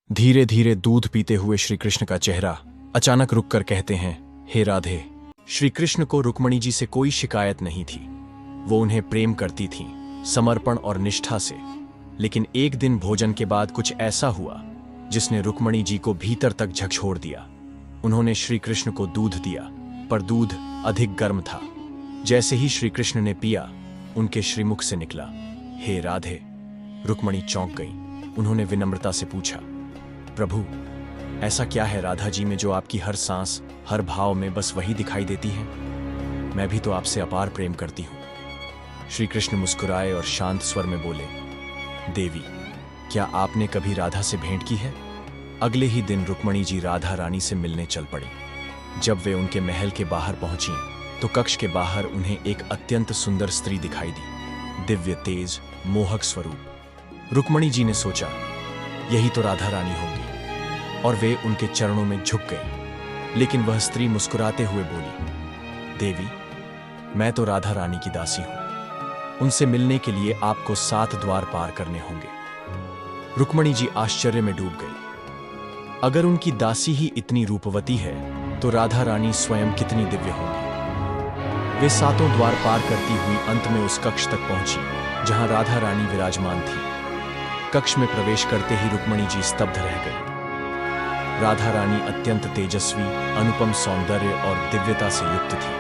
धीरे धीरे दूध पीते हुए श्री कृष्ण का चेहरा अचानक रुककर कहते हैं, हे राधे। श्री कृष्ण को रुक्मणी जी से कोई शिकायत नहीं थी। वो उन्हें प्रेम करती थीं, समर्पण और निष्ठा से। लेकिन एक दिन भोजन के बाद कुछ ऐसा हुआ जिसने रुक्मणी जी को भीतर तक झकझोर दिया। उन्होंने श्री कृष्ण को दूध दिया, पर दूध अधिक गर्म था। जैसे ही श्री कृष्ण ने पिया, उनके श्रीमुख से निकला, हे राधे। रुक्मणी चौंक गई। उन्होंने विनम्रता से पूछा, प्रभु, ऐसा क्या है राधा जी में जो आपकी हर सांस, हर भाव में बस वही दिखाई देती है? मैं भी तो आपसे अपार प्रेम करती हूं। श्री कृष्ण मुस्कुराए और शांत स्वर में बोले, देवी, क्या आपने कभी राधा से भेंट की है? अगले ही दिन रुक्मणी जी राधा रानी से मिलने चल पड़ी। जब वे उनके महल के बाहर पहुंची तो कक्ष के बाहर उन्हें एक अत्यंत सुंदर स्त्री दिखाई दी, दिव्य तेज, मोहक स्वरूप। रुक्मणी जी ने सोचा, यही तो राधा रानी होंगी, और वे उनके चरणों में झुक गई। लेकिन वह स्त्री मुस्कुराते हुए बोली, देवी, मैं तो राधा रानी की दासी हूं। उनसे मिलने के लिए आपको 7 द्वार पार करने होंगे। रुक्मणी जी आश्चर्य में डूब गई। अगर उनकी दासी ही इतनी रूपवती है तो राधा रानी स्वयं कितनी दिव्य होंगी। वे 7 द्वार पार करती हुई अंत में उस कक्ष तक पहुंची जहां राधा रानी विराजमान थी। कक्ष में प्रवेश करते ही रुक्मणी जी स्तब्ध रह गई। राधा रानी अत्यंत तेजस्वी, अनुपम सौंदर्य और दिव्यता से युक्त थी।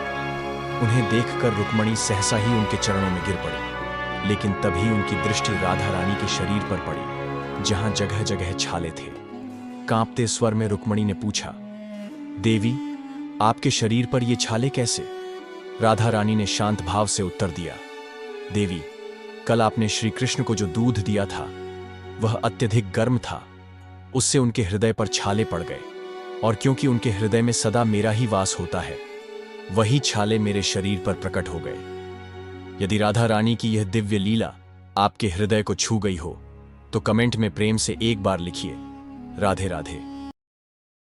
उन्हें देखकर रुक्मणी सहसा ही उनके चरणों में गिर पड़ी। लेकिन तभी उनकी दृष्टि राधा रानी के शरीर पर पड़ी, जहां जगह जगह छाले थे। कांपते स्वर में रुक्मणी ने पूछा, देवी, आपके शरीर पर ये छाले कैसे? राधा रानी ने शांत भाव से उत्तर दिया, देवी, कल आपने श्री कृष्ण को जो दूध दिया था वह अत्यधिक गर्म था। उससे उनके हृदय पर छाले पड़ गए, और क्योंकि उनके हृदय में सदा मेरा ही वास होता है, वही छाले मेरे शरीर पर प्रकट हो गए। यदि राधा रानी की यह दिव्य लीला आपके हृदय को छू गई हो तो कमेंट में प्रेम से एक बार लिखिए, राधे राधे।